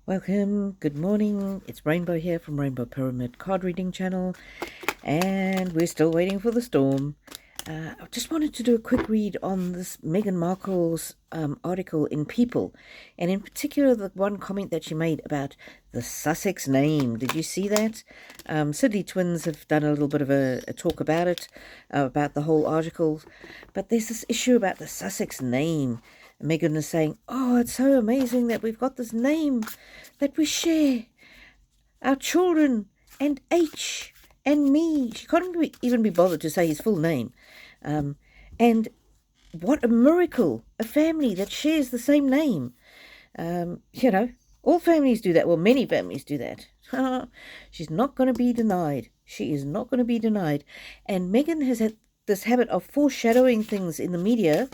Welcome, good morning. It's Rainbow here from Rainbow Pyramid Card Reading Channel, and we're still waiting for the storm. I just wanted to do a quick read on this Meghan Markle's article in People, and in particular the one comment that she made about the Sussex name. Did you see that? Sydney Twins have done a little bit of a talk about it, about the whole article, but there's this issue about the Sussex name. Meghan is saying, "Oh, it's so amazing that we've got this name that we share, our children, and H, and me." She can't even be bothered to say his full name. And what a miracle, a family that shares the same name. All families do that. Well, many families do that. She's not going to be denied. She is not going to be denied. And Meghan has had this habit of foreshadowing things in the media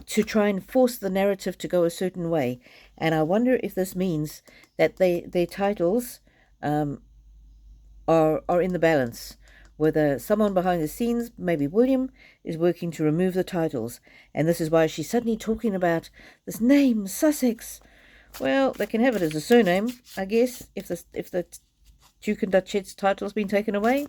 to try and force the narrative to go a certain way. And I wonder if this means that their titles are in the balance. Whether someone behind the scenes, maybe William, is working to remove the titles. And this is why she's suddenly talking about this name, Sussex. Well, they can have it as a surname, I guess, if the Duke and Duchess title's been taken away.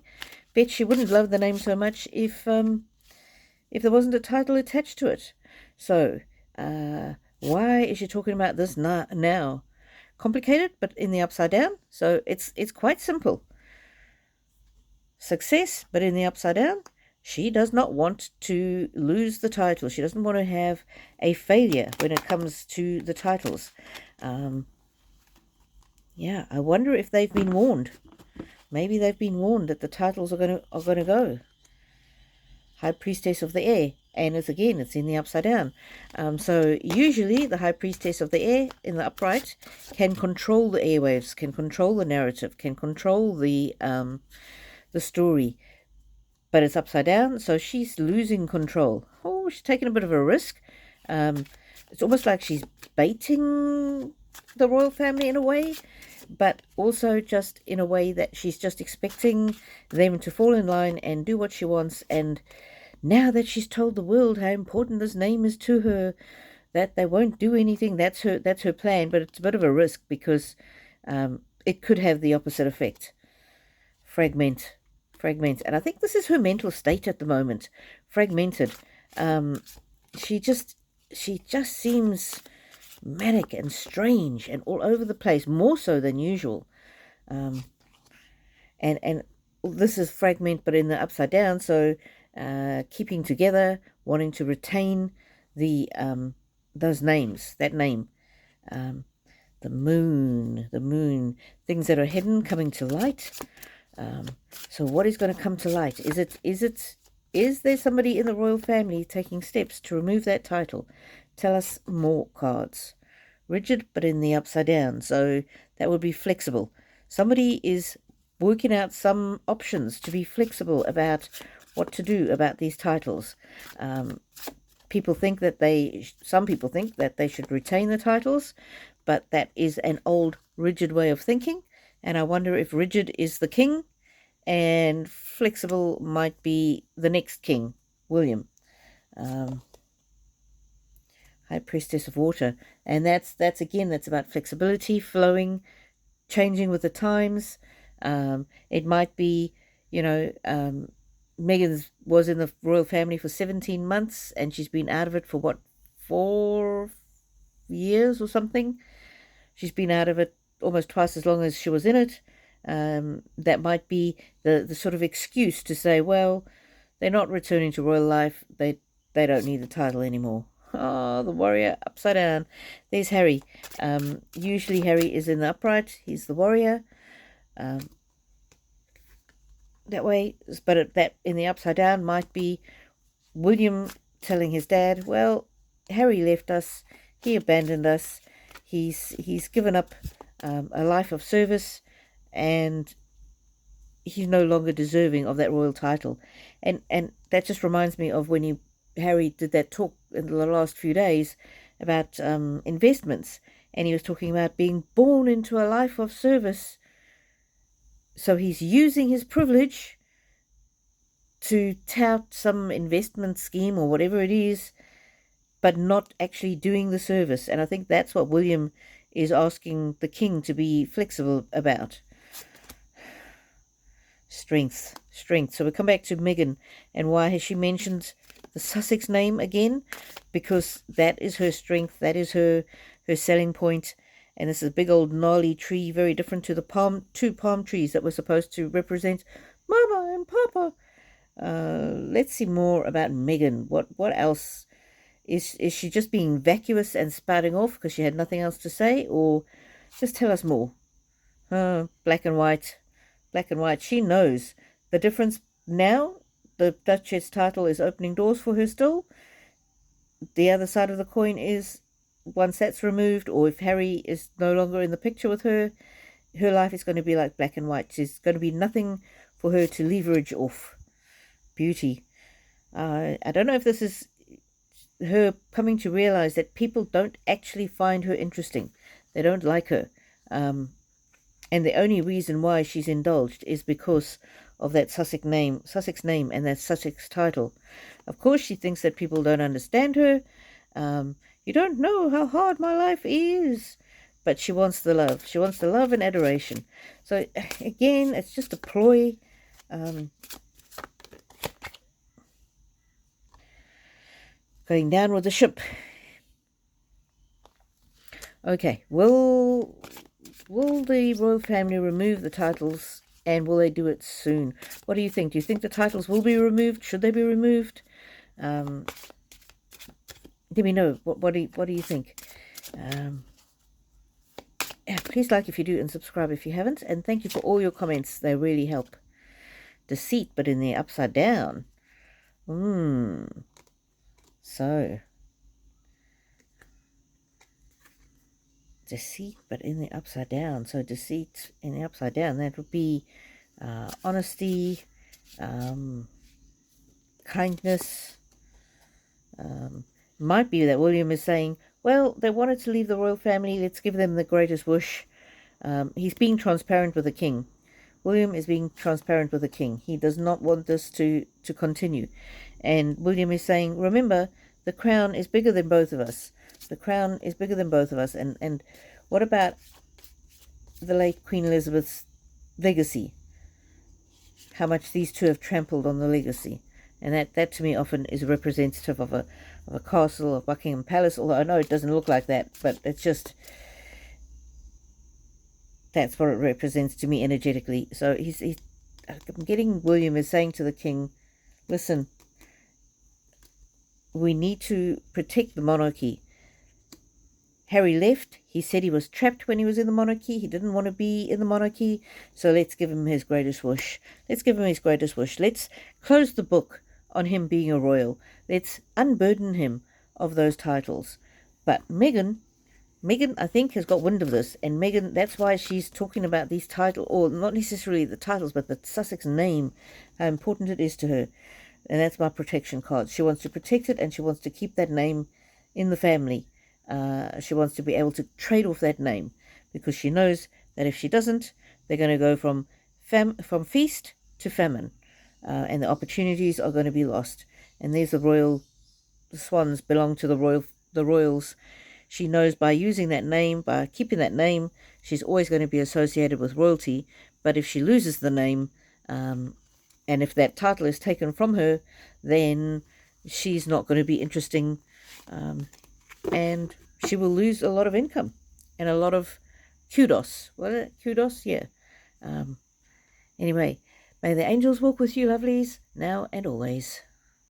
Bet she wouldn't love the name so much if there wasn't a title attached to it. So, why is she talking about this now? Complicated, but in the upside down. So it's quite simple. Success, but in the upside down. She does not want to lose the title. She doesn't want to have a failure when it comes to the titles. I wonder if they've been warned. Maybe they've been warned that the titles are gonna go. High Priestess of the Air, and it's in the upside down. So usually the High Priestess of the Air in the upright can control the airwaves, can control the narrative, can control the story, but it's upside down, so she's losing control. Oh, she's taking a bit of a risk. It's almost like she's baiting the royal family in a way, but also just in a way that she's just expecting them to fall in line and do what she wants. And now that she's told the world how important this name is to her, that they won't do anything, that's her plan. But it's a bit of a risk because it could have the opposite effect. Fragment. And I think this is her mental state at the moment. Fragmented. She just seems manic and strange and all over the place, more so than usual. And this is fragment, but in the upside down. So keeping together, wanting to retain the those names, that name. The moon, things that are hidden coming to light. So what is going to come to light? Is there somebody in the royal family taking steps to remove that title? Tell us more, cards. Rigid, but in the upside down. So that would be flexible. Somebody is working out some options to be flexible about what to do about these titles. Some people think that they should retain the titles, but that is an old rigid way of thinking. And I wonder if rigid is the king and flexible might be the next king, William. High Priestess of Water. And that's about flexibility, flowing, changing with the times. It might be, Meghan was in the royal family for 17 months and she's been out of it for 4 years or something. She's been out of it almost twice as long as she was in it. That might be the sort of excuse to say, well, they're not returning to royal life. They don't need the title anymore. Oh, the warrior upside down. There's Harry. Usually Harry is in the upright. He's the warrior. That way, but that in the upside down might be William telling his dad, well, Harry left us. He abandoned us. He's given up a life of service, and he's no longer deserving of that royal title. And that just reminds me of when Harry did that talk in the last few days about investments, and he was talking about being born into a life of service. So he's using his privilege to tout some investment scheme or whatever it is, but not actually doing the service. And I think that's what William is asking the king to be flexible about. Strength. So we come back to Meghan, and why has she mentioned the Sussex name again? Because that is her strength, that is her selling point. And this is a big old gnarly tree, very different to the two palm trees that were supposed to represent Mama and Papa. Let's see more about Meghan. What else? Is she just being vacuous and spouting off because she had nothing else to say? Or just tell us more. Black and white. Black and white. She knows the difference now. The Duchess title is opening doors for her still. The other side of the coin is, once that's removed, or if Harry is no longer in the picture with her, her life is going to be like black and white. There's going to be nothing for her to leverage off. Beauty. I don't know if this is her coming to realize that people don't actually find her interesting. They don't like her. And the only reason why she's indulged is because of that Sussex name and that Sussex title. Of course, she thinks that people don't understand her. You don't know how hard my life is. But she wants the love. She wants the love and adoration. So, again, it's just a ploy. Going down with the ship. Okay, will the royal family remove the titles, and will they do it soon? What do you think? Do you think the titles will be removed? Should they be removed? Let me know. What do you think? Yeah, please like if you do and subscribe if you haven't. And thank you for all your comments. They really help. Deceit, but in the upside down. So, deceit, but in the upside down. So, deceit in the upside down, that would be honesty, kindness. Might be that William is saying, well, they wanted to leave the royal family, let's give them the greatest wish. He's being transparent with the king. William is being transparent with the king. He does not want this to continue. And William is saying, remember, the crown is bigger than both of us. The crown is bigger than both of us. And what about the late Queen Elizabeth's legacy? How much these two have trampled on the legacy. And that to me often is representative of a castle, of Buckingham Palace. Although I know it doesn't look like that, but it's just, that's what it represents to me energetically. So I'm getting William is saying to the king, listen, we need to protect the monarchy. Harry left. He said he was trapped when he was in the monarchy. He didn't want to be in the monarchy. So let's give him his greatest wish. Let's give him his greatest wish. Let's close the book on him being a royal. Let's unburden him of those titles. But Meghan, I think, has got wind of this. And Meghan, that's why she's talking about these titles, or not necessarily the titles, but the Sussex name, how important it is to her. And that's my protection card. She wants to protect it, and she wants to keep that name in the family. She wants to be able to trade off that name, because she knows that if she doesn't, they're going to go from feast to famine, and the opportunities are going to be lost. And there's the swans belong to the royals. She knows by using that name, by keeping that name, she's always going to be associated with royalty. But if she loses the name, and if that title is taken from her, then she's not going to be interesting, and she will lose a lot of income and a lot of kudos. Was it kudos? Yeah. Anyway, may the angels walk with you, lovelies, now and always.